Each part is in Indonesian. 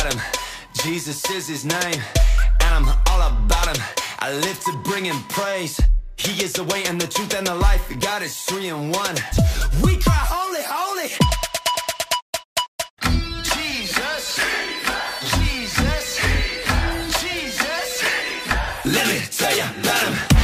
got him. Jesus is his name, and I'm all about him. I live to bring him praise. He is the way and the truth and the life. God is 3 in 1. We cry holy, holy. Jesus, Jesus, Jesus. Let me tell you about him.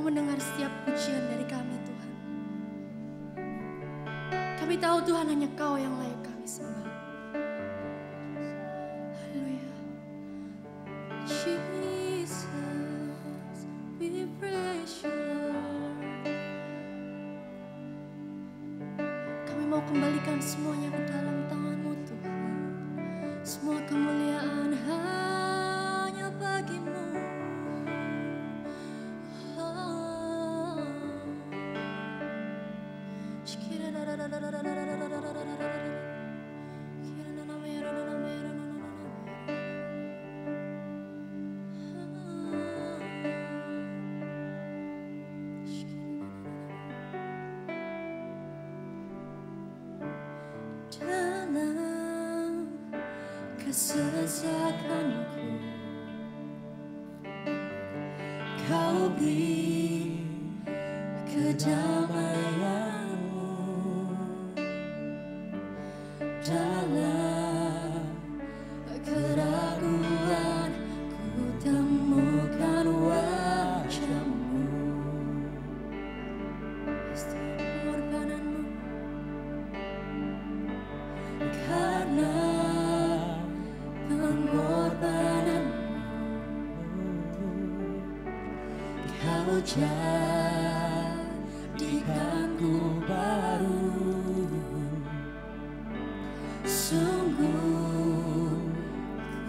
mendengar setiap pujian dari kami Tuhan. Kami tahu Tuhan hanya Kau yang layak kami sembah. Haleluya. Jesus, we praise you Lord. Kami mau kembalikan semuanya ke dalam tangan-Mu Tuhan. Semua kemuliaan hanya bagi-Mu. Dalam kesesakanku, Kau beri kedamaian-Mu. Dalam keraguan ku temukan wajah-Mu. Setiap pengorbanan-Mu, karena pengorbanan-Mu, Kau jadikanku baru. Sungguh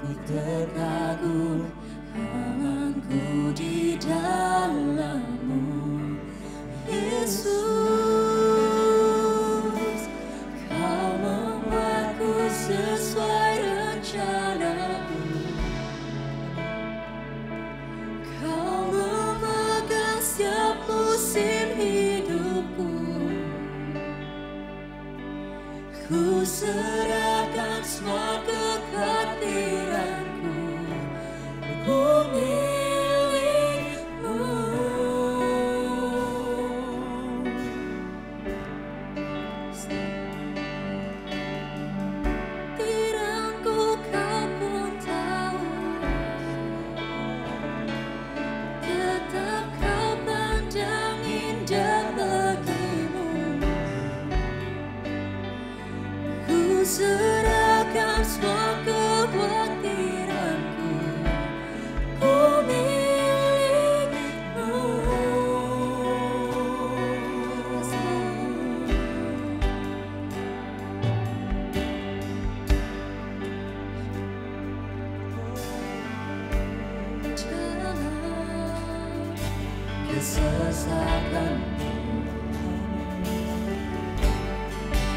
ku terkagum amanku di dalam-Mu, Yesus. Kau membuatku sesuai rencana-Mu. Kau memegang setiap musim hidupku. Ku serahkan semua kekhawatiranku, ku milik-Mu. Tirangku Kau pun tahu, tetap Kau pandang indah bagi-Mu. Ku serahkan semua kekhawatiranku, ku milik-Mu. Dalam kesesakanku,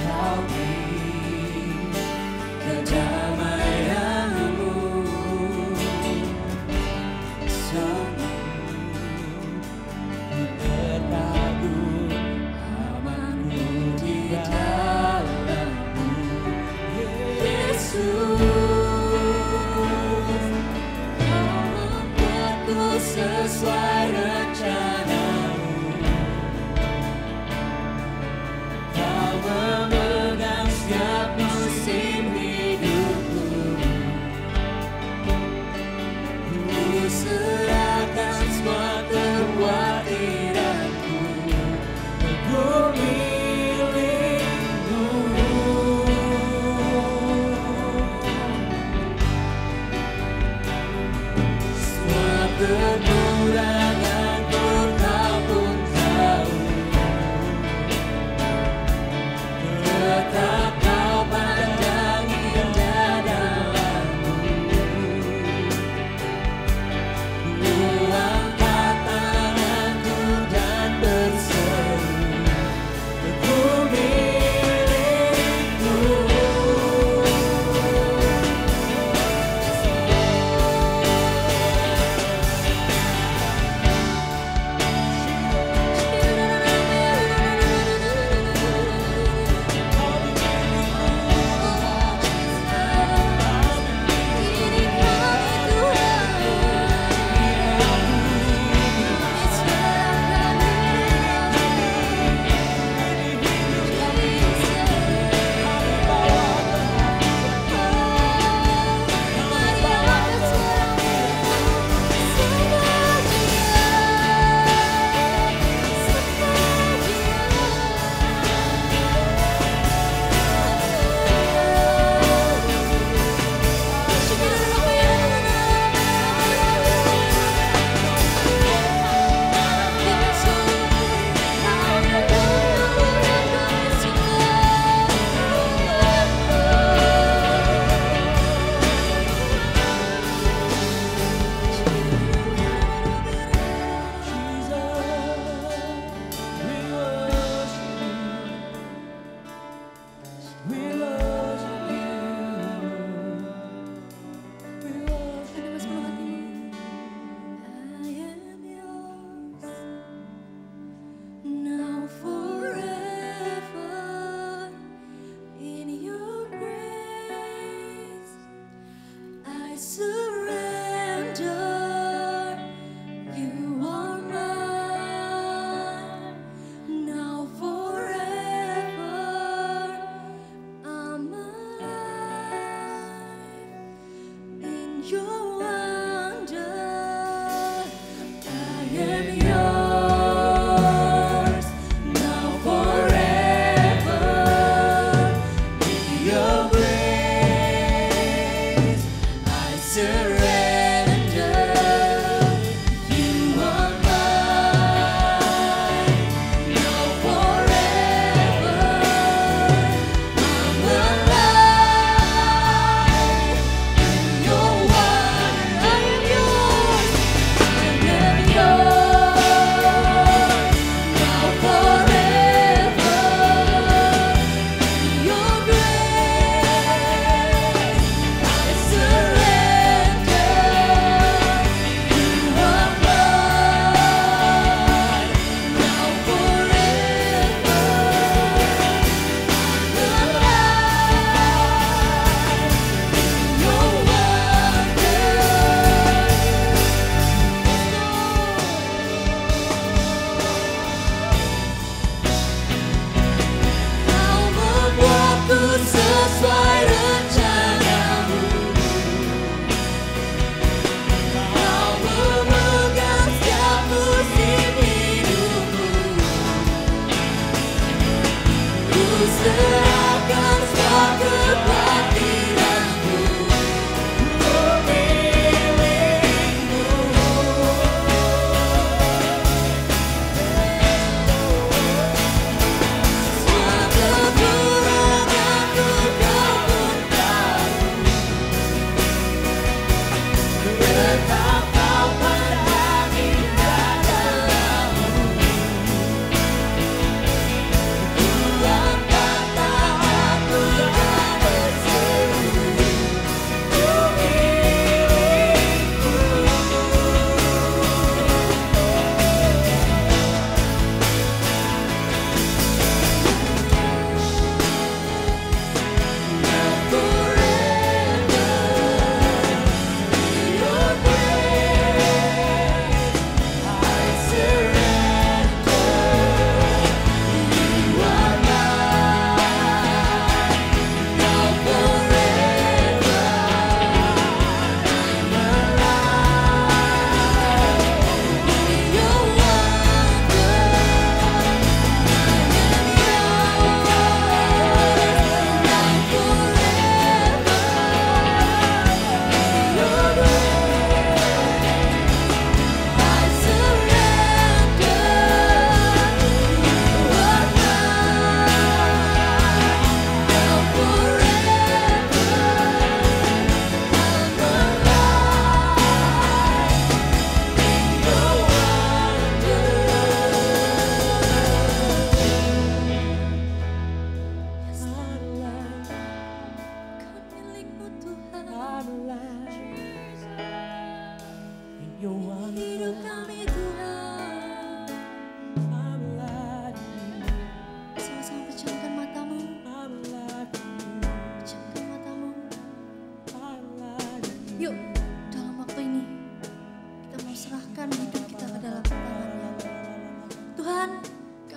Kau beri kedamaian-Mu. Sungguh ku terkagum amanku di dalam-Mu, Yesus. Kau membuatku sesuai rencana-Mu. Kau memegang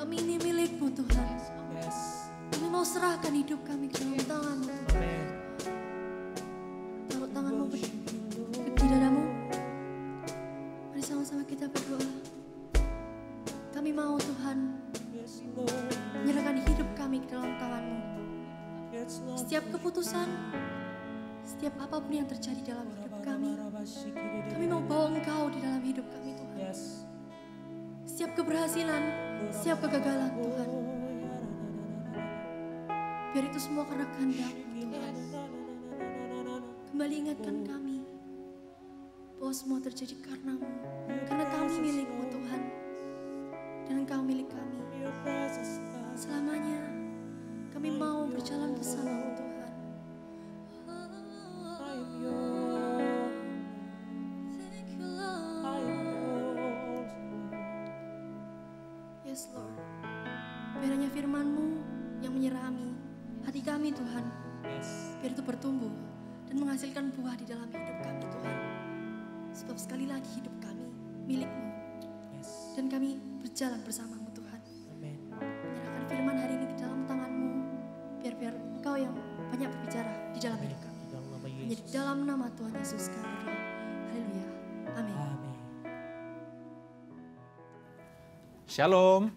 Kami ini milik-Mu Tuhan. Yes. Kami mau serahkan hidup kami ke dalam tangan-Mu Tuhan. Amen. Taruh tangan-Mu di dadamu. Mari sama-sama kita berdoa. Kami mau Tuhan Yes, Lord. menyerahkan hidup kami ke dalam tangan-Mu. Yes, Lord. Setiap keputusan, setiap apapun yang terjadi dalam hidup kami, kami mau bawa Engkau di dalam hidup kami Tuhan. Yes. Setiap keberhasilan, setiap kegagalan Tuhan, biar itu semua karena kehendak-Mu Tuhan. Kembali ingatkan kami bahwa semua terjadi karena-Mu, karena kami milik-Mu Tuhan, dan Engkau milik kami. Selamanya kami mau berjalan bersama-Mu Tuhan. Thank you Lord. Yes Lord. Biar hanya firman-Mu yang menyerami hati kami Tuhan. Yes. Biar itu bertumbuh dan menghasilkan buah di dalam hidup kami Tuhan. Sebab sekali lagi hidup kami milik-Mu. Yes. Dan kami berjalan bersama-Mu Tuhan. Amen. Menyerahkan firman hari ini ke dalam tangan-Mu. Biar Engkau yang banyak berbicara di dalam hidup kami. Di dalam nama Hanya di Yesus. dalam nama Tuhan Yesus kami berdoa. Haleluya. Amin. Amin. Shalom,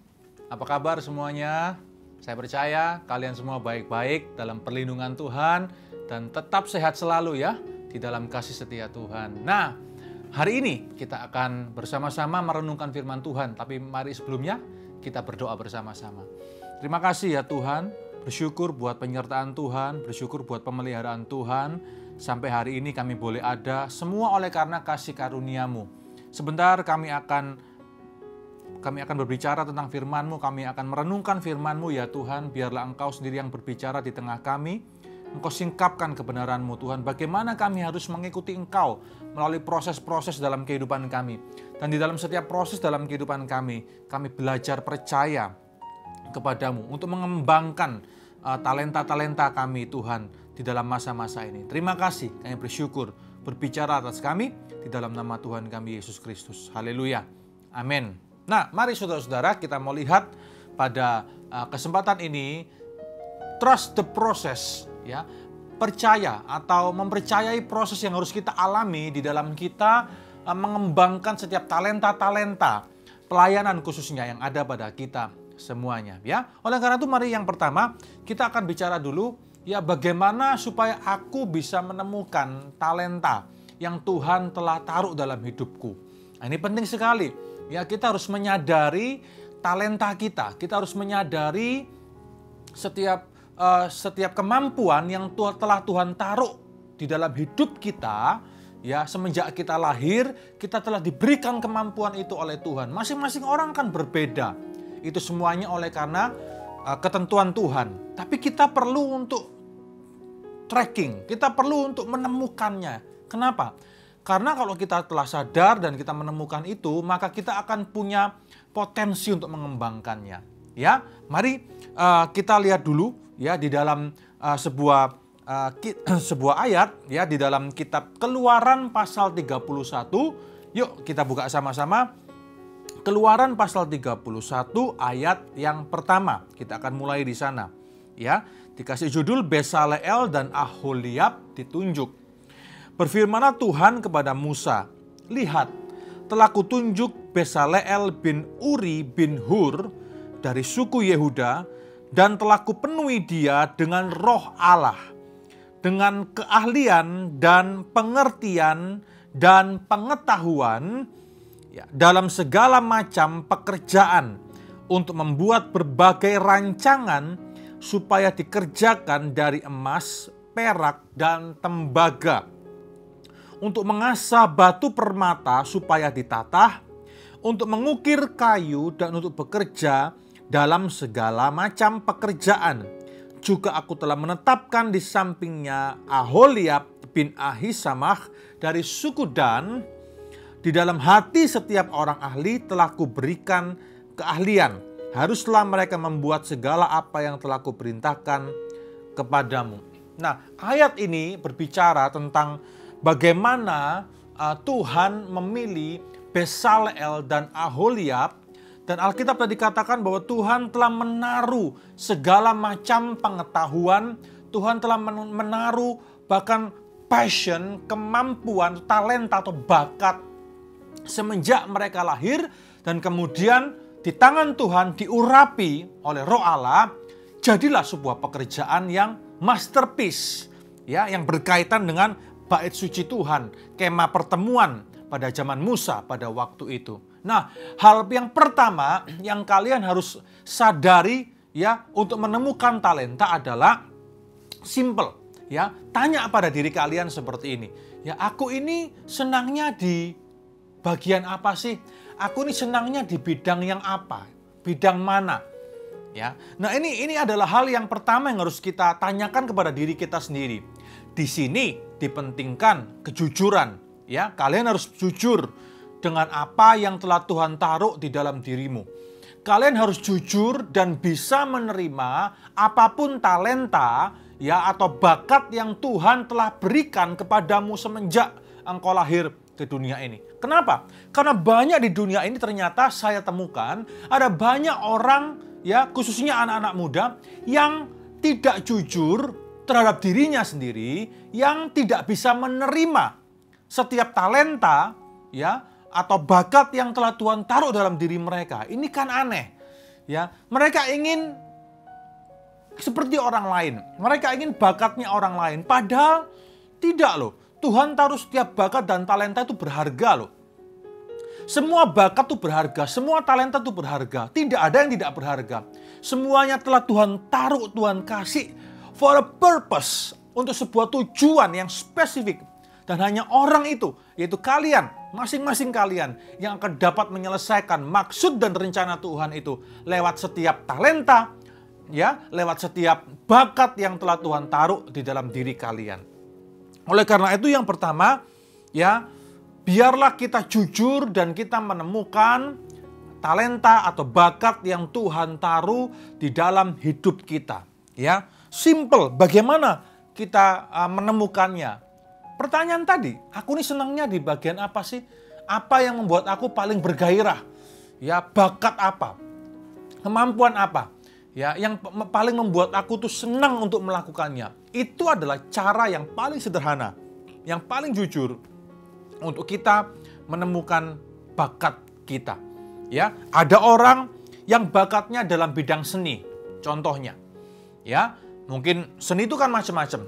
apa kabar semuanya? Saya percaya kalian semua baik-baik dalam perlindungan Tuhan dan tetap sehat selalu ya di dalam kasih setia Tuhan. Nah, hari ini kita akan bersama-sama merenungkan firman Tuhan, tapi mari sebelumnya kita berdoa bersama-sama. Terima kasih ya Tuhan, bersyukur buat penyertaan Tuhan, bersyukur buat pemeliharaan Tuhan. Sampai hari ini kami boleh ada, semua oleh karena kasih karunia-Mu. Sebentar kami akan berbicara tentang firman-Mu, kami akan merenungkan firman-Mu ya Tuhan, biarlah Engkau sendiri yang berbicara di tengah kami, Engkau singkapkan kebenaran-Mu Tuhan, bagaimana kami harus mengikuti Engkau melalui proses-proses dalam kehidupan kami. Dan di dalam setiap proses dalam kehidupan kami belajar percaya kepada-Mu untuk mengembangkan talenta-talenta kami Tuhan di dalam masa-masa ini. Terima kasih, kami bersyukur, berbicara atas kami di dalam nama Tuhan kami Yesus Kristus. Haleluya. Amin. Nah, mari saudara-saudara kita mau lihat pada kesempatan ini trust the process ya. Percaya atau mempercayai proses yang harus kita alami di dalam kita mengembangkan setiap talenta-talenta pelayanan khususnya yang ada pada kita semuanya ya. Oleh karena itu mari yang pertama kita akan bicara dulu ya bagaimana supaya aku bisa menemukan talenta yang Tuhan telah taruh dalam hidupku. Nah, ini penting sekali. Ya, kita harus menyadari talenta kita. Kita harus menyadari setiap kemampuan yang telah Tuhan taruh di dalam hidup kita. Ya, semenjak kita lahir, kita telah diberikan kemampuan itu oleh Tuhan. Masing-masing orang kan berbeda. Itu semuanya oleh karena ketentuan Tuhan. Tapi kita perlu untuk tracking. Kita perlu untuk menemukannya. Kenapa? Karena kalau kita telah sadar dan kita menemukan itu, maka kita akan punya potensi untuk mengembangkannya. Ya, mari kita lihat dulu ya di dalam sebuah ayat ya di dalam kitab Keluaran pasal 31. Yuk kita buka sama-sama. Keluaran pasal 31 ayat yang pertama. Kita akan mulai di sana. Ya, dikasih judul Besaleel dan Aholiab ditunjuk. Berfirmanlah Tuhan kepada Musa, lihat, telah kutunjuk Besaleel bin Uri bin Hur dari suku Yehuda, dan telah kupenuhi dia dengan roh Allah, dengan keahlian dan pengertian dan pengetahuan ya, dalam segala macam pekerjaan, untuk membuat berbagai rancangan supaya dikerjakan dari emas, perak, dan tembaga, untuk mengasah batu permata supaya ditatah, untuk mengukir kayu dan untuk bekerja dalam segala macam pekerjaan. Juga aku telah menetapkan di sampingnya Aholiab bin Ahisamach dari suku Dan. Di dalam hati setiap orang ahli telah kuberikan keahlian. Haruslah mereka membuat segala apa yang telah kuperintahkan kepadamu. Nah, ayat ini berbicara tentang bagaimana Tuhan memilih Besaleel dan Aholiab Dan Alkitab tadi katakan bahwa Tuhan telah menaruh segala macam pengetahuan, Tuhan telah menaruh bahkan passion, kemampuan, talenta atau bakat semenjak mereka lahir, dan kemudian di tangan Tuhan diurapi oleh Roh Allah, jadilah sebuah pekerjaan yang masterpiece, ya, yang berkaitan dengan bait suci Tuhan, kemah pertemuan pada zaman Musa pada waktu itu. Nah, hal yang pertama yang kalian harus sadari ya untuk menemukan talenta adalah simple, ya. Tanya pada diri kalian seperti ini. Ya, aku ini senangnya di bagian apa sih? Aku ini senangnya di bidang yang apa? Bidang mana? Ya. Nah, ini adalah hal yang pertama yang harus kita tanyakan kepada diri kita sendiri. Di sini dipentingkan kejujuran, ya. Kalian harus jujur dengan apa yang telah Tuhan taruh di dalam dirimu. Kalian harus jujur dan bisa menerima apapun talenta ya atau bakat yang Tuhan telah berikan kepadamu semenjak engkau lahir ke dunia ini. Kenapa? Karena banyak di dunia ini ternyata saya temukan ada banyak orang ya, khususnya anak-anak muda yang tidak jujur terhadap dirinya sendiri, yang tidak bisa menerima setiap talenta ya atau bakat yang telah Tuhan taruh dalam diri mereka. Ini kan aneh. Ya, mereka ingin seperti orang lain. Mereka ingin bakatnya orang lain. Padahal tidak loh. Tuhan taruh setiap bakat dan talenta itu berharga loh. Semua bakat itu berharga, semua talenta itu berharga. Tidak ada yang tidak berharga. Semuanya telah Tuhan taruh, Tuhan kasih for a purpose, untuk sebuah tujuan yang spesifik. Dan hanya orang itu, yaitu kalian, masing-masing kalian yang akan dapat menyelesaikan maksud dan rencana Tuhan itu lewat setiap talenta, ya, lewat setiap bakat yang telah Tuhan taruh di dalam diri kalian. Oleh karena itu yang pertama, ya, biarlah kita jujur dan kita menemukan talenta atau bakat yang Tuhan taruh di dalam hidup kita. Ya, simple. Bagaimana kita menemukannya? Pertanyaan tadi, aku ini senangnya di bagian apa sih? Apa yang membuat aku paling bergairah? Ya, bakat apa? Kemampuan apa? Ya, yang paling membuat aku tuh senang untuk melakukannya. Itu adalah cara yang paling sederhana, yang paling jujur untuk kita menemukan bakat kita. Ya, ada orang yang bakatnya dalam bidang seni, contohnya. Ya, mungkin seni itu kan macam-macam.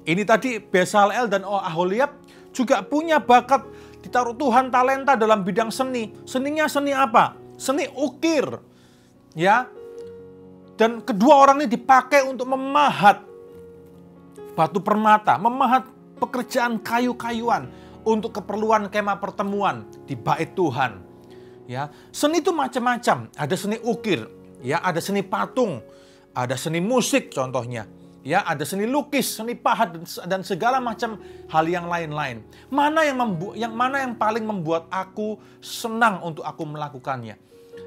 Ini tadi Bezalel dan Aholiab juga punya bakat, ditaruh Tuhan talenta dalam bidang seni. Seninya seni apa? Seni ukir. Ya. Dan kedua orang ini dipakai untuk memahat batu permata, memahat pekerjaan kayu-kayuan untuk keperluan kemah pertemuan di bait Tuhan. Ya, seni itu macam-macam. Ada seni ukir, ya, ada seni patung, ada seni musik contohnya. Ya, ada seni lukis, seni pahat dan segala macam hal yang lain-lain. Mana yang paling membuat aku senang untuk aku melakukannya?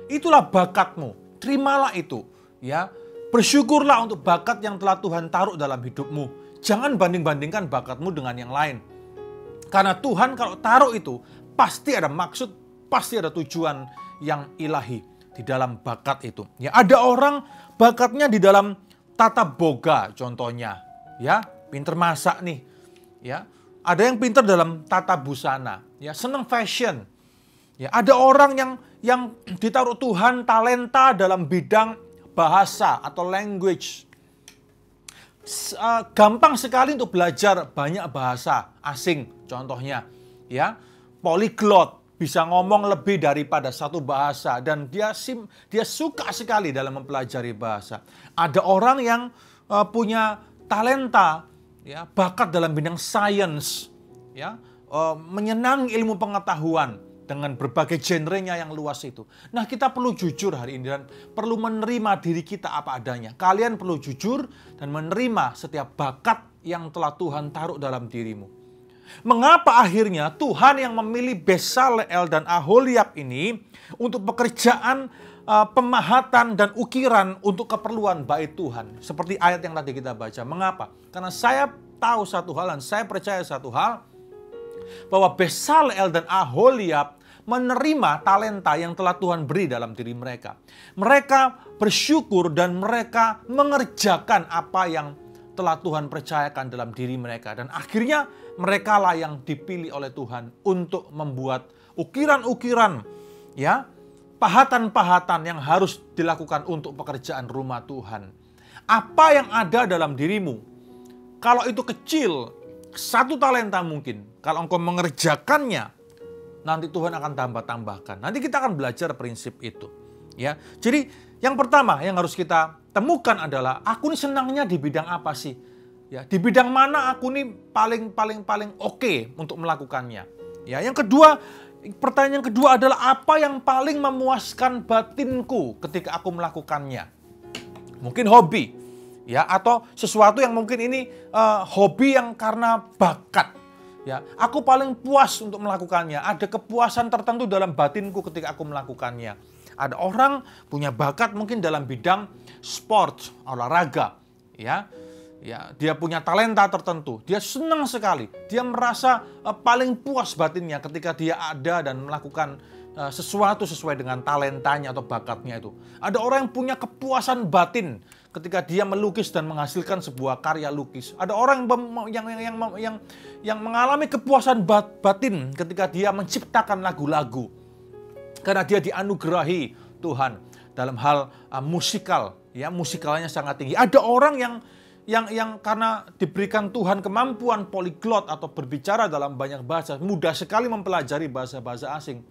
Itulah bakatmu. Terimalah itu, ya. Bersyukurlah untuk bakat yang telah Tuhan taruh dalam hidupmu. Jangan banding-bandingkan bakatmu dengan yang lain. Karena Tuhan kalau taruh itu pasti ada maksud, pasti ada tujuan yang ilahi di dalam bakat itu. Ya, ada orang bakatnya di dalam tata boga contohnya, ya, pinter masak nih, ya. Ada yang pinter dalam tata busana, ya, senang fashion. Ya, ada orang yang ditaruh Tuhan talenta dalam bidang bahasa atau language. Gampang sekali untuk belajar banyak bahasa asing contohnya, ya. Polyglot, bisa ngomong lebih daripada satu bahasa dan dia suka sekali dalam mempelajari bahasa. Ada orang yang punya talenta, ya, bakat dalam bidang sains, ya, menyenangi ilmu pengetahuan dengan berbagai genrenya yang luas itu. Nah, kita perlu jujur hari ini dan perlu menerima diri kita apa adanya. Kalian perlu jujur dan menerima setiap bakat yang telah Tuhan taruh dalam dirimu. Mengapa akhirnya Tuhan yang memilih Bezalel dan Aholiab ini untuk pekerjaan pemahatan dan ukiran untuk keperluan bait Tuhan? Seperti ayat yang tadi kita baca. Mengapa? Karena saya tahu satu hal dan saya percaya satu hal, bahwa Bezalel dan Aholiab menerima talenta yang telah Tuhan beri dalam diri mereka. Mereka bersyukur dan mereka mengerjakan apa yang telah Tuhan percayakan dalam diri mereka. Dan akhirnya merekalah yang dipilih oleh Tuhan untuk membuat ukiran-ukiran, ya, pahatan-pahatan yang harus dilakukan untuk pekerjaan rumah Tuhan. Apa yang ada dalam dirimu, kalau itu kecil, 1 talenta mungkin, kalau engkau mengerjakannya, nanti Tuhan akan tambah-tambahkan. Nanti kita akan belajar prinsip itu. Ya, jadi yang pertama yang harus kita temukan adalah, aku ini senangnya di bidang apa sih? Ya, di bidang mana aku ini paling oke untuk melakukannya? Ya, yang kedua, pertanyaan yang kedua adalah, apa yang paling memuaskan batinku ketika aku melakukannya? Mungkin hobi, ya, atau sesuatu yang mungkin ini hobi yang karena bakat. Ya, aku paling puas untuk melakukannya. Ada kepuasan tertentu dalam batinku ketika aku melakukannya. Ada orang punya bakat mungkin dalam bidang sport, olahraga, ya. Ya, dia punya talenta tertentu. Dia senang sekali. Dia merasa paling puas batinnya ketika dia ada dan melakukan sesuatu sesuai dengan talentanya atau bakatnya itu. Ada orang yang punya kepuasan batin ketika dia melukis dan menghasilkan sebuah karya lukis. Ada orang yang mengalami kepuasan batin ketika dia menciptakan lagu-lagu. Karena dia dianugerahi Tuhan dalam hal musikal, ya, musikalnya sangat tinggi. Ada orang yang karena diberikan Tuhan kemampuan poliglot atau berbicara dalam banyak bahasa, mudah sekali mempelajari bahasa-bahasa asing.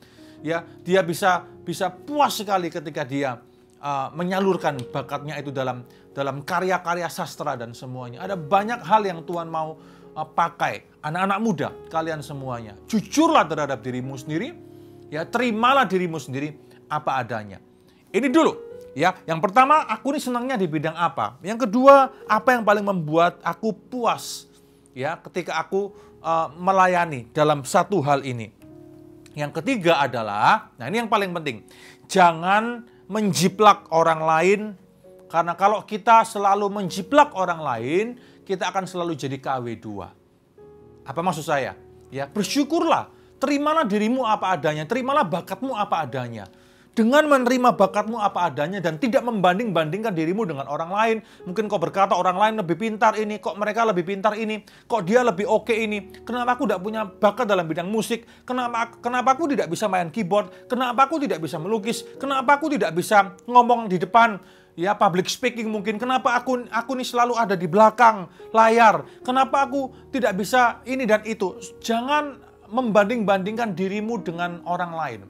Ya, dia bisa puas sekali ketika dia menyalurkan bakatnya itu dalam karya-karya sastra dan semuanya. Ada banyak hal yang Tuhan mau pakai. Anak-anak muda, kalian semuanya, jujurlah terhadap dirimu sendiri. Ya, terimalah dirimu sendiri apa adanya. Ini dulu, ya. Yang pertama, aku ini senangnya di bidang apa. Yang kedua, apa yang paling membuat aku puas, ya, ketika aku melayani dalam satu hal ini. Yang ketiga adalah, nah ini yang paling penting, jangan menjiplak orang lain, karena kalau kita selalu menjiplak orang lain, kita akan selalu jadi KW2. Apa maksud saya? Ya, bersyukurlah. Terimalah dirimu apa adanya, terimalah bakatmu apa adanya. Dengan menerima bakatmu apa adanya dan tidak membanding-bandingkan dirimu dengan orang lain. Mungkin kau berkata orang lain lebih pintar ini, kok mereka lebih pintar ini, kok dia lebih oke ini. Kenapa aku tidak punya bakat dalam bidang musik? Kenapa aku tidak bisa main keyboard? Kenapa aku tidak bisa melukis? Kenapa aku tidak bisa ngomong di depan? Ya, public speaking mungkin. Kenapa aku ini selalu ada di belakang layar? Kenapa aku tidak bisa ini dan itu? Jangan membanding-bandingkan dirimu dengan orang lain.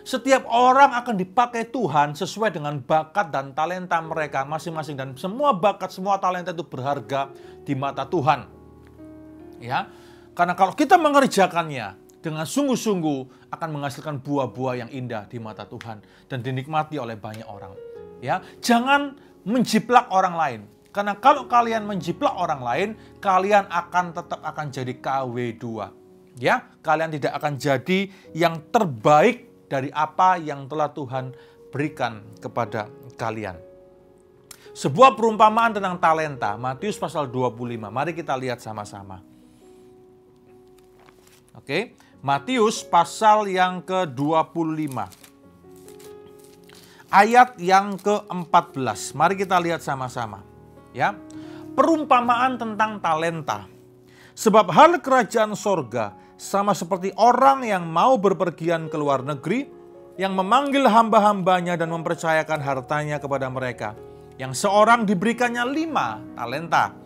Setiap orang akan dipakai Tuhan sesuai dengan bakat dan talenta mereka masing-masing. Dan semua bakat, semua talenta itu berharga di mata Tuhan. Ya, karena kalau kita mengerjakannya dengan sungguh-sungguh akan menghasilkan buah-buah yang indah di mata Tuhan. Dan dinikmati oleh banyak orang. Ya, jangan menjiplak orang lain. Karena kalau kalian menjiplak orang lain, kalian tetap akan jadi KW2. Ya, kalian tidak akan jadi yang terbaik dari apa yang telah Tuhan berikan kepada kalian. Sebuah perumpamaan tentang talenta, Matius pasal 25. Mari kita lihat sama-sama. Oke, Matius pasal yang ke-25. Ayat yang ke-14. Mari kita lihat sama-sama. Ya, perumpamaan tentang talenta. Sebab hal kerajaan sorga sama seperti orang yang mau berpergian ke luar negeri, yang memanggil hamba-hambanya dan mempercayakan hartanya kepada mereka. Yang seorang diberikannya 5 talenta,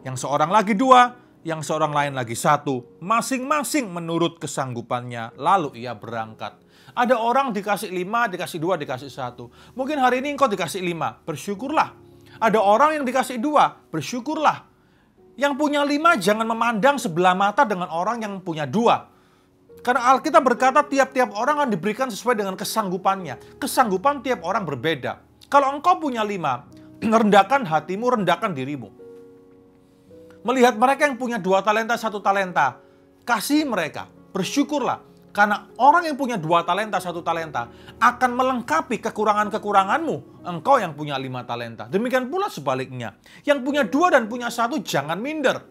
yang seorang lagi 2, yang seorang lain lagi 1, masing-masing menurut kesanggupannya, lalu ia berangkat. Ada orang dikasih 5, dikasih 2, dikasih 1. Mungkin hari ini engkau dikasih 5, bersyukurlah. Ada orang yang dikasih 2, bersyukurlah. Yang punya 5 jangan memandang sebelah mata dengan orang yang punya 2. Karena Alkitab berkata tiap-tiap orang akan diberikan sesuai dengan kesanggupannya. Kesanggupan tiap orang berbeda. Kalau engkau punya 5, rendahkan hatimu, rendahkan dirimu. Melihat mereka yang punya 2 talenta, 1 talenta, kasih mereka, bersyukurlah. Karena orang yang punya 2 talenta, 1 talenta akan melengkapi kekurangan-kekuranganmu. Engkau yang punya 5 talenta. Demikian pula sebaliknya. Yang punya 2 dan punya 1 jangan minder.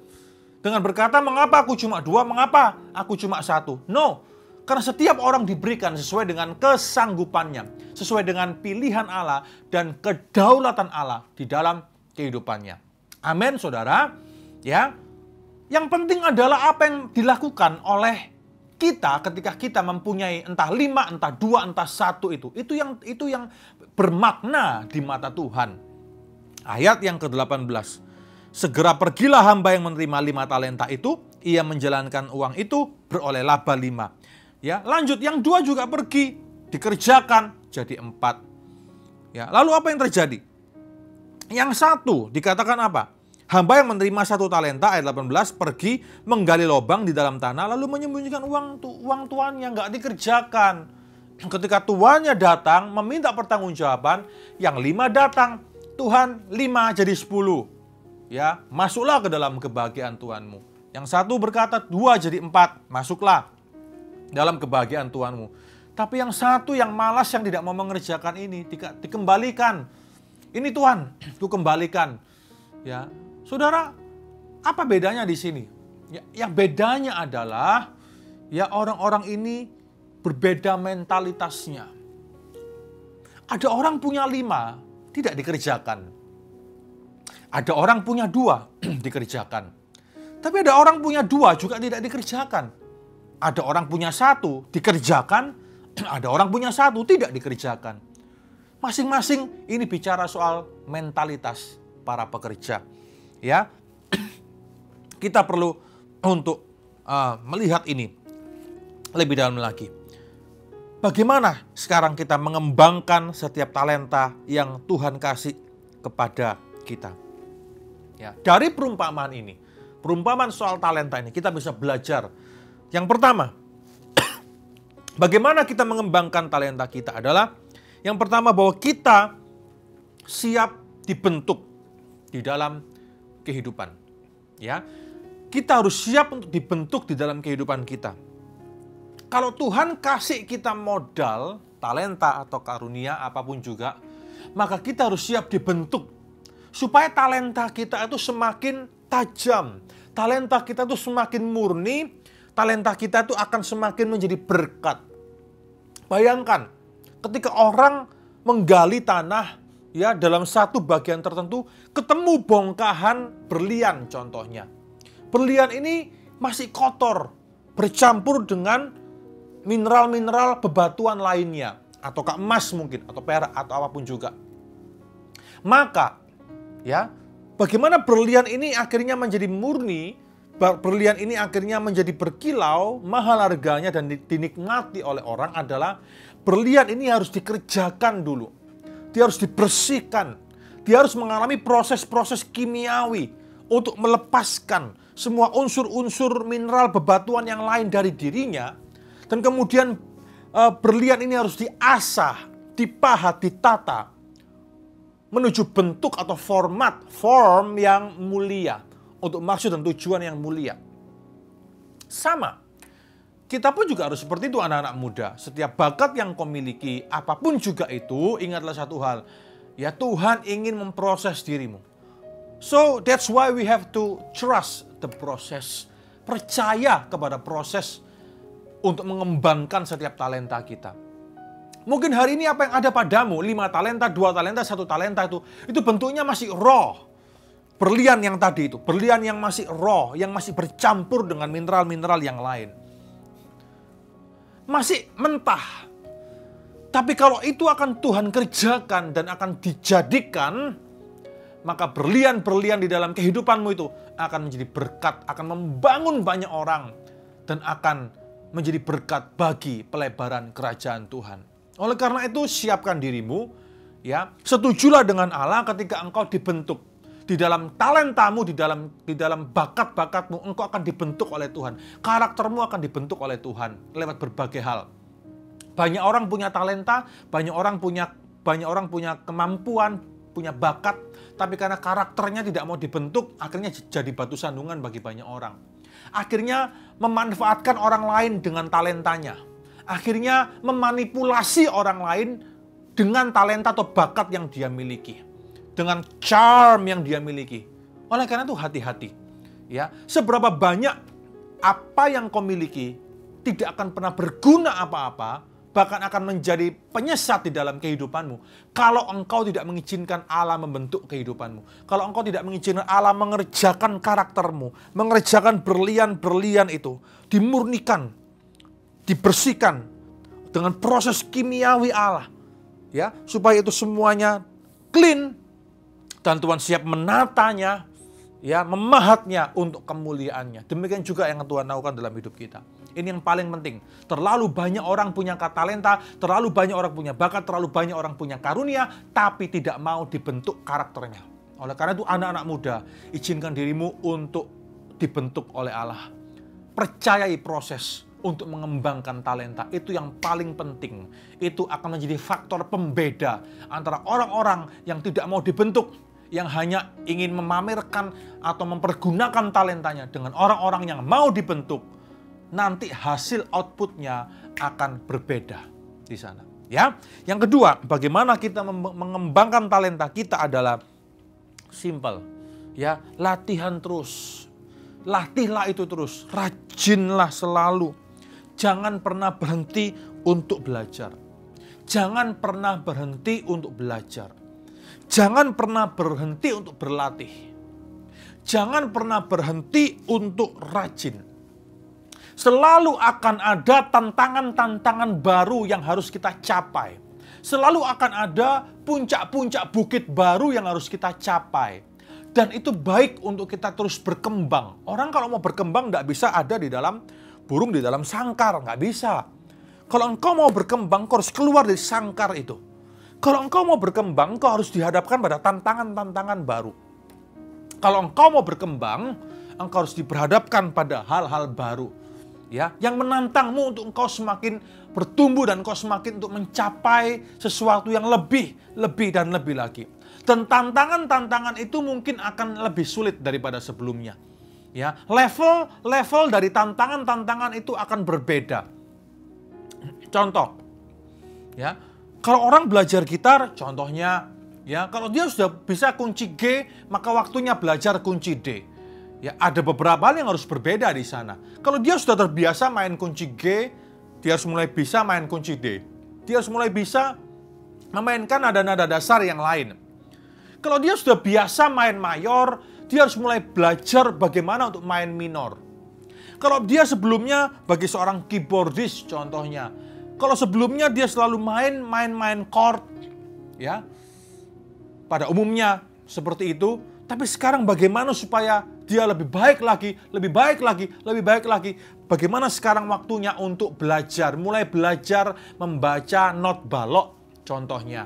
Dengan berkata, mengapa aku cuma 2, mengapa aku cuma 1? No, Karena setiap orang diberikan sesuai dengan kesanggupannya, sesuai dengan pilihan Allah dan kedaulatan Allah di dalam kehidupannya. Amin, saudara. Ya, yang penting adalah apa yang dilakukan oleh kita ketika kita mempunyai entah 5, entah 2, entah 1 itu. Itu yang bermakna di mata Tuhan. Ayat yang ke-18. Segera pergilah hamba yang menerima 5 talenta itu, ia menjalankan uang itu, beroleh laba 5. Ya, lanjut yang 2 juga pergi, dikerjakan jadi 4. Ya, lalu apa yang terjadi? Yang 1 dikatakan apa? Hamba yang menerima 1 talenta, ayat 18, pergi menggali lubang di dalam tanah lalu menyembunyikan uang tuannya, nggak dikerjakan. Ketika tuannya datang meminta pertanggungjawaban, yang 5 datang, Tuhan 5 jadi 10. Ya, masuklah ke dalam kebahagiaan Tuhanmu. Yang 1 berkata 2 jadi 4, masuklah dalam kebahagiaan Tuhanmu. Tapi yang 1 yang malas, yang tidak mau mengerjakan ini, dikembalikan. Ini Tuhan, ku kembalikan. Ya, saudara, apa bedanya di sini? Ya, yang bedanya adalah ya orang-orang ini berbeda mentalitasnya. Ada orang punya 5, tidak dikerjakan. Ada orang punya 2, dikerjakan. Tapi ada orang punya 2 juga tidak dikerjakan. Ada orang punya 1 dikerjakan, ada orang punya 1 tidak dikerjakan. Masing-masing ini bicara soal mentalitas para pekerja. Ya, kita perlu untuk melihat ini lebih dalam lagi. Bagaimana sekarang kita mengembangkan setiap talenta yang Tuhan kasih kepada kita? Ya, dari perumpamaan ini, perumpamaan soal talenta ini, kita bisa belajar. Yang pertama, bagaimana kita mengembangkan talenta kita adalah yang pertama bahwa kita siap dibentuk di dalam kehidupan. Ya, kita harus siap untuk dibentuk di dalam kehidupan kita. Kalau Tuhan kasih kita modal, talenta atau karunia apapun juga, maka kita harus siap dibentuk supaya talenta kita itu semakin tajam, talenta kita itu semakin murni. Talenta kita itu akan semakin menjadi berkat. Bayangkan, ketika orang menggali tanah ya dalam satu bagian tertentu, ketemu bongkahan berlian contohnya. Berlian ini masih kotor, bercampur dengan mineral-mineral bebatuan lainnya, atau emas mungkin, atau perak, atau apapun juga. Maka, ya, bagaimana berlian ini akhirnya menjadi murni? Berlian ini akhirnya menjadi berkilau, mahal harganya dan dinikmati oleh orang adalah berlian ini harus dikerjakan dulu. Dia harus dibersihkan. Dia harus mengalami proses-proses kimiawi untuk melepaskan semua unsur-unsur mineral bebatuan yang lain dari dirinya. Dan kemudian berlian ini harus diasah, dipahat, ditata menuju bentuk atau form yang mulia. Untuk maksud dan tujuan yang mulia. Sama. Kita pun juga harus seperti itu anak-anak muda. Setiap bakat yang kau miliki, apapun juga itu, ingatlah satu hal. Ya, Tuhan ingin memproses dirimu. So, that's why we have to trust the process. Percaya kepada proses untuk mengembangkan setiap talenta kita. Mungkin hari ini apa yang ada padamu, 5 talenta, 2 talenta, 1 talenta itu bentuknya masih raw. Berlian yang tadi itu, berlian yang masih raw, yang masih bercampur dengan mineral-mineral yang lain. Masih mentah. Tapi kalau itu akan Tuhan kerjakan dan akan dijadikan, maka berlian-berlian di dalam kehidupanmu itu akan menjadi berkat, akan membangun banyak orang, dan akan menjadi berkat bagi pelebaran kerajaan Tuhan. Oleh karena itu, siapkan dirimu, ya, setujulah dengan Allah ketika engkau dibentuk. Di dalam talentamu, di dalam bakat-bakatmu, engkau akan dibentuk oleh Tuhan. Karaktermu akan dibentuk oleh Tuhan lewat berbagai hal. Banyak orang punya talenta, banyak orang punya kemampuan, punya bakat, tapi karena karakternya tidak mau dibentuk, akhirnya jadi batu sandungan bagi banyak orang. Akhirnya memanfaatkan orang lain dengan talentanya. Akhirnya memanipulasi orang lain dengan talenta atau bakat yang dia miliki. Dengan charm yang dia miliki. Oleh karena itu hati-hati. Ya, seberapa banyak apa yang kau miliki tidak akan pernah berguna apa-apa, bahkan akan menjadi penyesat di dalam kehidupanmu. Kalau engkau tidak mengizinkan Allah membentuk kehidupanmu. Kalau engkau tidak mengizinkan Allah mengerjakan karaktermu, mengerjakan berlian-berlian itu, dimurnikan, dibersihkan dengan proses kimiawi Allah. Ya, supaya itu semuanya clean, dan Tuhan siap menatanya, ya, memahatnya untuk kemuliaannya. Demikian juga yang Tuhan lakukan dalam hidup kita. Ini yang paling penting. Terlalu banyak orang punya talenta, terlalu banyak orang punya bakat, terlalu banyak orang punya karunia, tapi tidak mau dibentuk karakternya. Oleh karena itu anak-anak muda, izinkan dirimu untuk dibentuk oleh Allah. Percayai proses untuk mengembangkan talenta. Itu yang paling penting. Itu akan menjadi faktor pembeda antara orang-orang yang tidak mau dibentuk, yang hanya ingin memamerkan atau mempergunakan talentanya, dengan orang-orang yang mau dibentuk. Nanti hasil outputnya akan berbeda di sana. Ya, yang kedua, bagaimana kita mengembangkan talenta kita adalah simple. Ya, latihan terus. Latihlah itu terus, rajinlah selalu. Jangan pernah berhenti untuk belajar. Jangan pernah berhenti untuk belajar. Jangan pernah berhenti untuk berlatih. Jangan pernah berhenti untuk rajin. Selalu akan ada tantangan-tantangan baru yang harus kita capai. Selalu akan ada puncak-puncak bukit baru yang harus kita capai. Dan itu baik untuk kita terus berkembang. Orang kalau mau berkembang nggak bisa ada di dalam burung di dalam sangkar, nggak bisa. Kalau engkau mau berkembang, engkau harus keluar dari sangkar itu. Kalau engkau mau berkembang, engkau harus dihadapkan pada tantangan-tantangan baru. Kalau engkau mau berkembang, engkau harus diperhadapkan pada hal-hal baru. Ya, yang menantangmu untuk engkau semakin bertumbuh dan engkau semakin untuk mencapai sesuatu yang lebih dan lebih lagi. Dan tantangan-tantangan itu mungkin akan lebih sulit daripada sebelumnya. Ya, level dari tantangan-tantangan itu akan berbeda. Contoh, ya, kalau orang belajar gitar, contohnya, ya, kalau dia sudah bisa kunci G, maka waktunya belajar kunci D. Ya, ada beberapa hal yang harus berbeda di sana. Kalau dia sudah terbiasa main kunci G, dia harus mulai bisa main kunci D. Dia harus mulai bisa memainkan nada-nada dasar yang lain. Kalau dia sudah biasa main mayor, dia harus mulai belajar bagaimana untuk main minor. Kalau dia sebelumnya bagi seorang keyboardist contohnya, kalau sebelumnya dia selalu main chord, ya, pada umumnya seperti itu, tapi sekarang bagaimana supaya dia lebih baik lagi. Bagaimana sekarang waktunya untuk belajar, mulai belajar membaca not balok contohnya.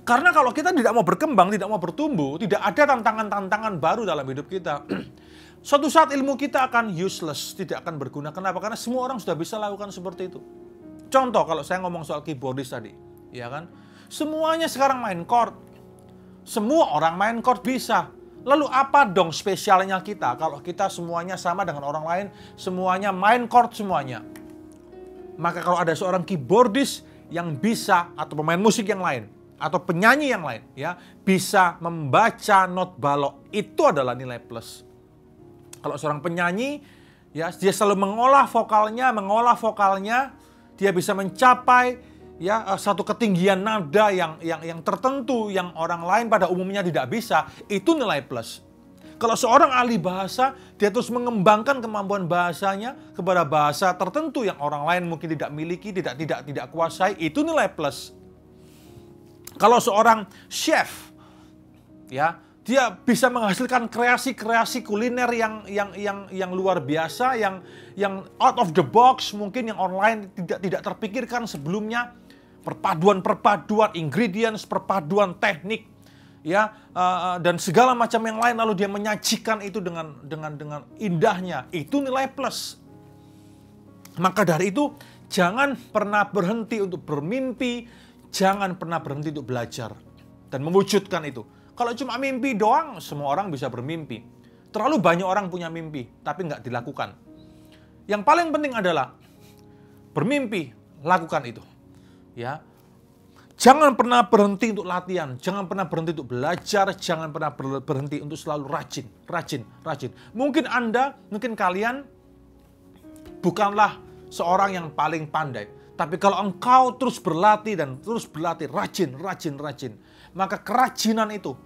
Karena kalau kita tidak mau berkembang, tidak mau bertumbuh, tidak ada tantangan-tantangan baru dalam hidup kita, suatu saat ilmu kita akan useless, tidak akan berguna. Kenapa? Karena semua orang sudah bisa lakukan seperti itu. Contoh, kalau saya ngomong soal keyboardist tadi, ya kan? Semuanya sekarang main chord. Semua orang main chord bisa. Lalu apa dong spesialnya kita kalau kita semuanya sama dengan orang lain, semuanya main chord semuanya? Maka kalau ada seorang keyboardist yang bisa, atau pemain musik yang lain, atau penyanyi yang lain, ya, bisa membaca not balok, itu adalah nilai plus. Kalau seorang penyanyi, ya, dia selalu mengolah vokalnya, dia bisa mencapai, ya, satu ketinggian nada yang tertentu yang orang lain pada umumnya tidak bisa, itu nilai plus. Kalau seorang ahli bahasa, dia terus mengembangkan kemampuan bahasanya kepada bahasa tertentu yang orang lain mungkin tidak miliki, tidak kuasai, itu nilai plus. Kalau seorang chef, ya, dia bisa menghasilkan kreasi-kreasi kuliner yang luar biasa, yang out of the box, mungkin yang online tidak terpikirkan sebelumnya. Perpaduan ingredients, perpaduan teknik, ya, dan segala macam yang lain, lalu dia menyajikan itu dengan indahnya, itu nilai plus. Maka dari itu jangan pernah berhenti untuk bermimpi, jangan pernah berhenti untuk belajar dan mewujudkan itu. Kalau cuma mimpi doang, semua orang bisa bermimpi. Terlalu banyak orang punya mimpi tapi nggak dilakukan. Yang paling penting adalah bermimpi, lakukan itu. Ya, jangan pernah berhenti untuk latihan, jangan pernah berhenti untuk belajar, jangan pernah berhenti untuk selalu rajin. Mungkin kalian bukanlah seorang yang paling pandai. Tapi kalau engkau terus berlatih dan terus berlatih, rajin, maka kerajinan itu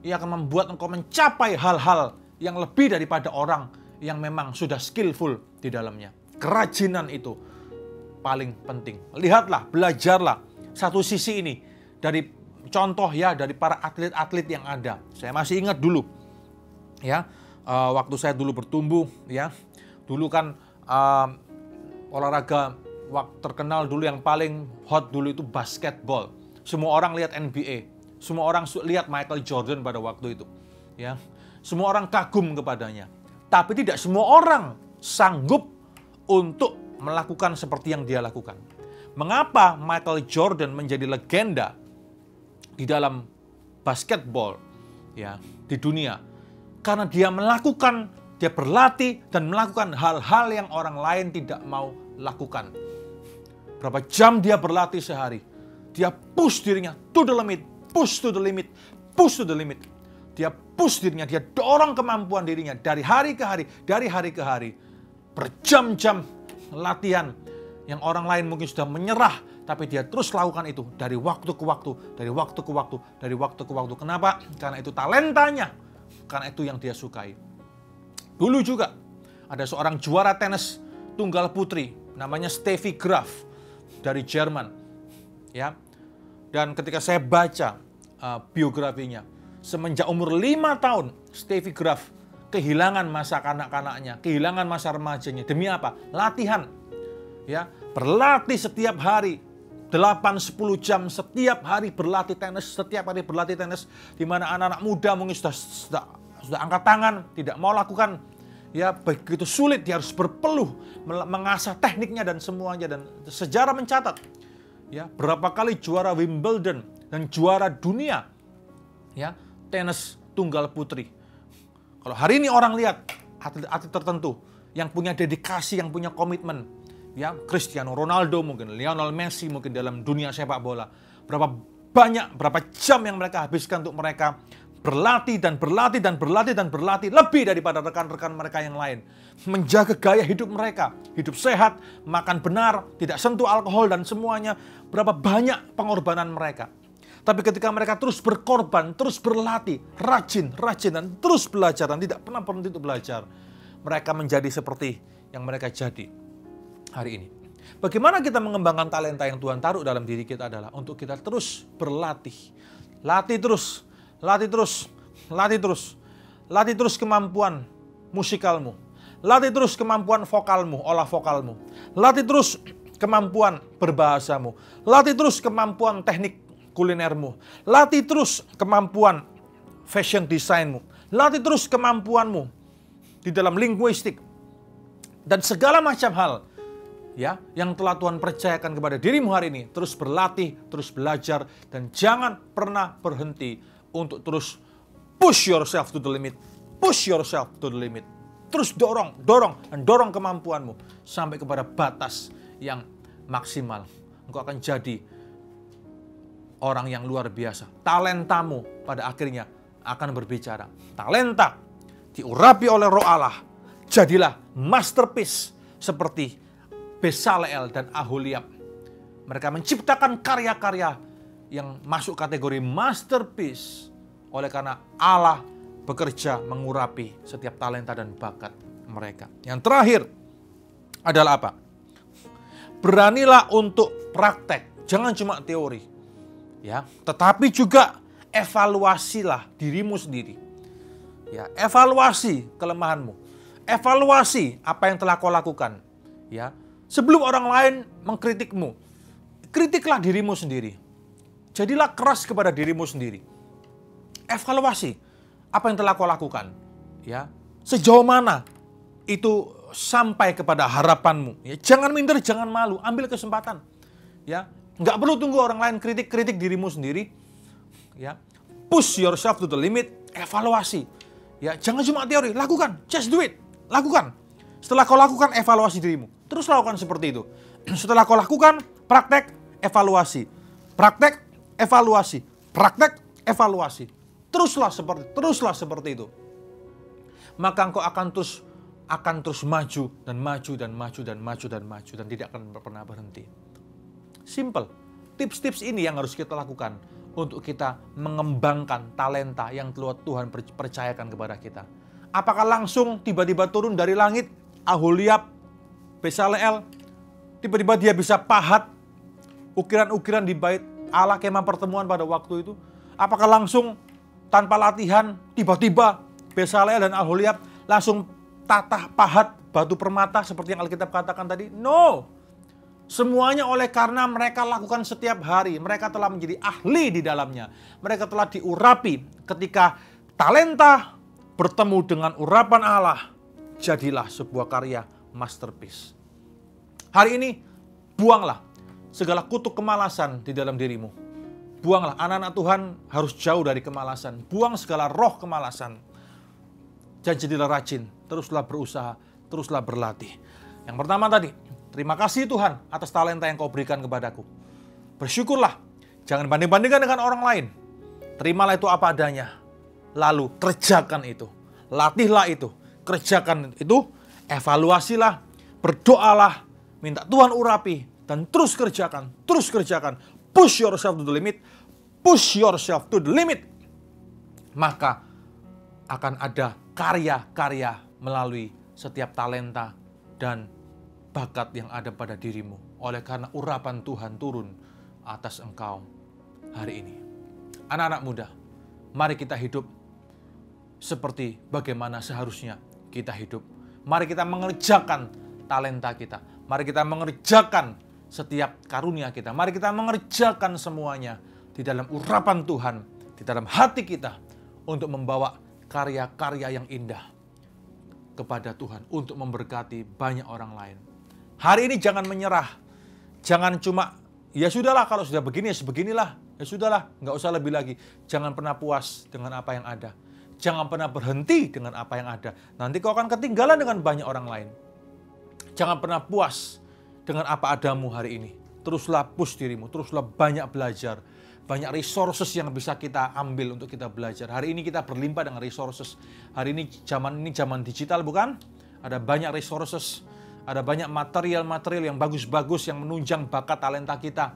ia akan membuat engkau mencapai hal-hal yang lebih daripada orang yang memang sudah skillful di dalamnya. Kerajinan itu paling penting. Lihatlah, belajarlah satu sisi ini dari contoh ya dari para atlet-atlet yang ada. Saya masih ingat dulu ya, waktu saya dulu bertumbuh ya, dulu kan olahraga terkenal dulu yang paling hot dulu itu basketball. Semua orang lihat NBA, semua orang lihat Michael Jordan pada waktu itu ya, semua orang kagum kepadanya. Tapi tidak semua orang sanggup untuk melakukan seperti yang dia lakukan. Mengapa Michael Jordan menjadi legenda di dalam basketball ya di dunia? Karena dia berlatih dan melakukan hal-hal yang orang lain tidak mau lakukan. Berapa jam dia berlatih sehari? Dia push dirinya to the limit, push to the limit, push to the limit. Dia push dirinya, dia dorong kemampuan dirinya dari hari ke hari, dari hari ke hari. Berjam-jam latihan yang orang lain mungkin sudah menyerah, tapi dia terus lakukan itu dari waktu ke waktu, dari waktu ke waktu, dari waktu ke waktu. Kenapa? Karena itu talentanya, karena itu yang dia sukai. Dulu juga ada seorang juara tenis tunggal putri, namanya Steffi Graf dari Jerman. Ya. Dan ketika saya baca biografinya, semenjak umur 5 tahun, Steffi Graf kehilangan masa kanak-kanaknya, kehilangan masa remajanya. Demi apa? Latihan. Ya, berlatih setiap hari 8-10 jam setiap hari berlatih tenis, di mana anak-anak muda mungkin sudah angkat tangan, tidak mau lakukan. Ya, begitu sulit, dia harus berpeluh mengasah tekniknya dan semuanya, dan sejarah mencatat ya berapa kali juara Wimbledon dan juara dunia ya tenis tunggal putri. Kalau hari ini orang lihat atlet-atlet tertentu yang punya dedikasi, yang punya komitmen, ya Cristiano Ronaldo, mungkin Lionel Messi, mungkin dalam dunia sepak bola, berapa jam yang mereka habiskan untuk mereka berlatih lebih daripada rekan-rekan mereka yang lain, menjaga gaya hidup mereka, hidup sehat, makan benar, tidak sentuh alkohol dan semuanya. Berapa banyak pengorbanan mereka. Tapi ketika mereka terus berkorban, terus berlatih, rajin dan terus belajar dan tidak pernah berhenti untuk belajar, mereka menjadi seperti yang mereka jadi hari ini. Bagaimana kita mengembangkan talenta yang Tuhan taruh dalam diri kita adalah untuk kita terus berlatih. Latih terus kemampuan musikalmu. Latih terus kemampuan vokalmu, olah vokalmu. Latih terus kemampuan berbahasamu. Latih terus kemampuan teknik kulinermu. Latih terus kemampuan fashion desainmu. Latih terus kemampuanmu di dalam linguistik. Dan segala macam hal ya yang telah Tuhan percayakan kepada dirimu hari ini. Terus berlatih, terus belajar, dan jangan pernah berhenti untuk terus push yourself to the limit. Push yourself to the limit. Terus dorong kemampuanmu sampai kepada batas yang maksimal. Engkau akan jadi orang yang luar biasa. Talentamu pada akhirnya akan berbicara. Talenta diurapi oleh Roh Allah. Jadilah masterpiece seperti Bezaleel dan Aholiab. Mereka menciptakan karya-karya yang masuk kategori masterpiece oleh karena Allah bekerja mengurapi setiap talenta dan bakat mereka. Yang terakhir adalah apa? Beranilah untuk praktek, jangan cuma teori. Ya, tetapi juga evaluasilah dirimu sendiri. Ya, evaluasi kelemahanmu. Evaluasi apa yang telah kau lakukan. Ya, sebelum orang lain mengkritikmu, kritiklah dirimu sendiri. Jadilah keras kepada dirimu sendiri. Evaluasi apa yang telah kau lakukan. Ya, sejauh mana itu sampai kepada harapanmu. Ya, jangan minder, jangan malu, ambil kesempatan. Ya, nggak perlu tunggu orang lain kritik dirimu sendiri. Ya, push yourself to the limit, evaluasi. Ya, jangan cuma teori, lakukan, just do it, lakukan. Setelah kau lakukan, evaluasi dirimu. Terus lakukan seperti itu. Setelah kau lakukan, praktek, evaluasi. Praktek, evaluasi. Praktek, evaluasi. Teruslah seperti itu. Maka engkau akan terus akan terus maju dan maju dan maju dan maju dan maju dan tidak akan pernah berhenti. Simple. Tips-tips ini yang harus kita lakukan untuk kita mengembangkan talenta yang Tuhan percayakan kepada kita. Apakah langsung tiba-tiba turun dari langit Aholiab, Besaleel, tiba-tiba dia bisa pahat ukiran-ukiran di bait Allah kemah pertemuan pada waktu itu? Apakah langsung tanpa latihan tiba-tiba Besaleel dan Aholiab langsung tatah pahat batu permata seperti yang Alkitab katakan tadi? No. Semuanya oleh karena mereka lakukan setiap hari. Mereka telah menjadi ahli di dalamnya. Mereka telah diurapi. Ketika talenta bertemu dengan urapan Allah, jadilah sebuah karya masterpiece. Hari ini, buanglah segala kutuk kemalasan di dalam dirimu. Buanglah, anak-anak Tuhan harus jauh dari kemalasan. Buang segala roh kemalasan. Dan jadilah rajin, teruslah berusaha, teruslah berlatih. Yang pertama tadi, terima kasih Tuhan atas talenta yang kau berikan kepadaku. Bersyukurlah, jangan banding-bandingkan dengan orang lain. Terimalah itu apa adanya. Lalu kerjakan itu, latihlah itu, kerjakan itu, evaluasilah, berdoalah, minta Tuhan urapi, dan terus kerjakan, push yourself to the limit, push yourself to the limit. Maka akan ada karya-karya melalui setiap talenta dan bakat yang ada pada dirimu. Oleh karena urapan Tuhan turun atas engkau hari ini. Anak-anak muda, mari kita hidup seperti bagaimana seharusnya kita hidup. Mari kita mengerjakan talenta kita. Mari kita mengerjakan setiap karunia kita. Mari kita mengerjakan semuanya di dalam urapan Tuhan, di dalam hati kita untuk membawa karya-karya yang indah kepada Tuhan untuk memberkati banyak orang lain. Hari ini jangan menyerah. Jangan cuma, ya sudahlah kalau sudah begini ya sebeginilah. Ya sudahlah, nggak usah lebih lagi. Jangan pernah puas dengan apa yang ada. Jangan pernah berhenti dengan apa yang ada. Nanti kau akan ketinggalan dengan banyak orang lain. Jangan pernah puas dengan apa adamu hari ini. Teruslah push dirimu, teruslah banyak belajar. Banyak resources yang bisa kita ambil untuk kita belajar. Hari ini kita berlimpah dengan resources. Hari ini zaman digital bukan? Ada banyak resources. Ada banyak material-material yang bagus-bagus yang menunjang bakat talenta kita.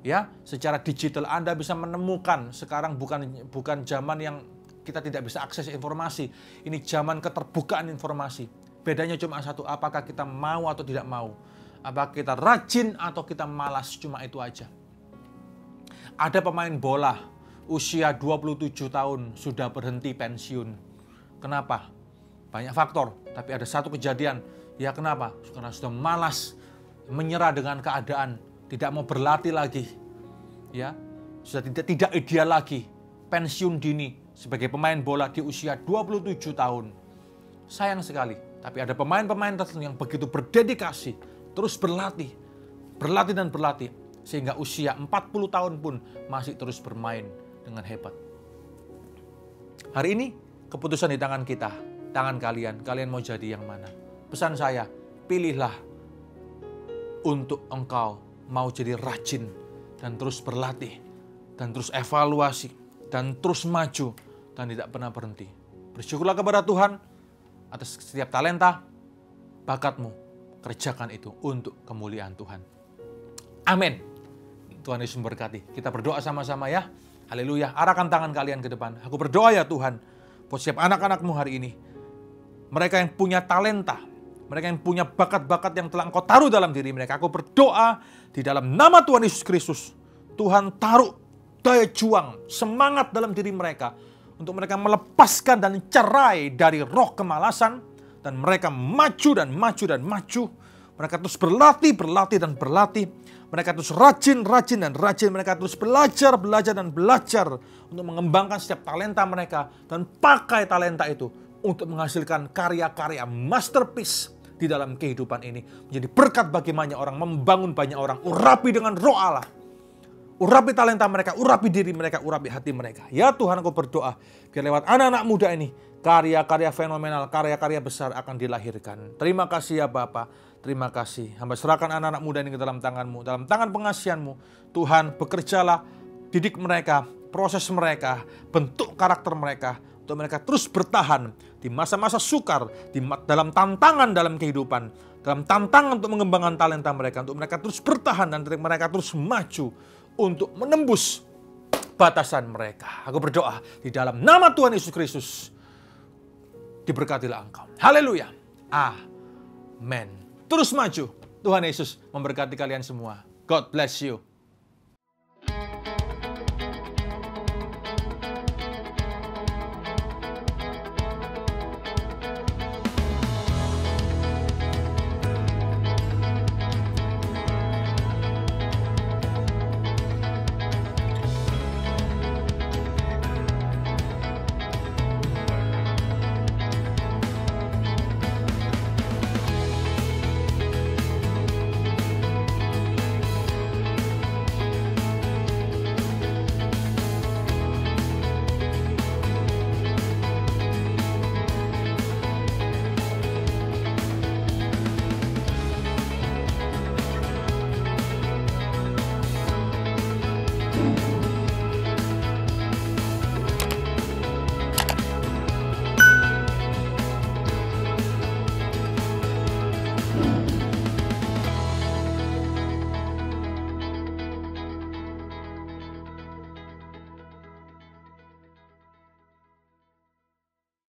Ya, secara digital Anda bisa menemukan. Sekarang bukan zaman yang kita tidak bisa akses informasi. Ini zaman keterbukaan informasi. Bedanya cuma satu, apakah kita mau atau tidak mau. Apakah kita rajin atau kita malas, cuma itu aja. Ada pemain bola usia 27 tahun sudah berhenti pensiun. Kenapa? Banyak faktor, tapi ada satu kejadian. Ya kenapa? Karena sudah malas, menyerah dengan keadaan, tidak mau berlatih lagi. Ya, sudah tidak ideal lagi. Pensiun dini sebagai pemain bola di usia 27 tahun. Sayang sekali, tapi ada pemain-pemain tertentu yang begitu berdedikasi, terus berlatih dan berlatih. Sehingga usia 40 tahun pun masih terus bermain dengan hebat. Hari ini keputusan di tangan kita, tangan kalian. Kalian mau jadi yang mana? Pesan saya, pilihlah untuk engkau mau jadi rajin dan terus berlatih dan terus evaluasi dan terus maju dan tidak pernah berhenti. Bersyukurlah kepada Tuhan atas setiap talenta, bakatmu. Kerjakan itu untuk kemuliaan Tuhan. Amin. Tuhan Yesus memberkati. Kita berdoa sama-sama ya. Haleluya. Arahkan tangan kalian ke depan. Aku berdoa ya Tuhan, buat setiap anak-anakmu hari ini. Mereka yang punya talenta, mereka yang punya bakat-bakat yang telah Engkau taruh dalam diri mereka. Aku berdoa di dalam nama Tuhan Yesus Kristus. Tuhan taruh daya juang, semangat dalam diri mereka. Untuk mereka melepaskan dan cerai dari roh kemalasan. Dan mereka maju dan maju dan maju. Mereka terus berlatih dan berlatih. Mereka terus rajin dan rajin. Mereka terus belajar dan belajar. Untuk mengembangkan setiap talenta mereka. Dan pakai talenta itu untuk menghasilkan karya-karya masterpiece di dalam kehidupan ini. Menjadi berkat bagi banyak orang, membangun banyak orang. Urapi dengan roh Allah. Urapi talenta mereka, urapi diri mereka, urapi hati mereka. Ya Tuhan, aku berdoa, biar lewat anak-anak muda ini, karya-karya fenomenal, karya-karya besar akan dilahirkan. Terima kasih ya Bapa, terima kasih. Hamba serahkan anak-anak muda ini ke dalam tangan-Mu, dalam tangan pengasihan-Mu. Tuhan, bekerjalah, didik mereka, proses mereka, bentuk karakter mereka, untuk mereka terus bertahan di masa-masa sukar, dalam tantangan dalam kehidupan, dalam tantangan untuk mengembangkan talenta mereka, untuk mereka terus bertahan dan mereka terus maju untuk menembus batasan mereka. Aku berdoa di dalam nama Tuhan Yesus Kristus, diberkatilah engkau. Haleluya. Amen. Terus maju. Tuhan Yesus memberkati kalian semua. God bless you.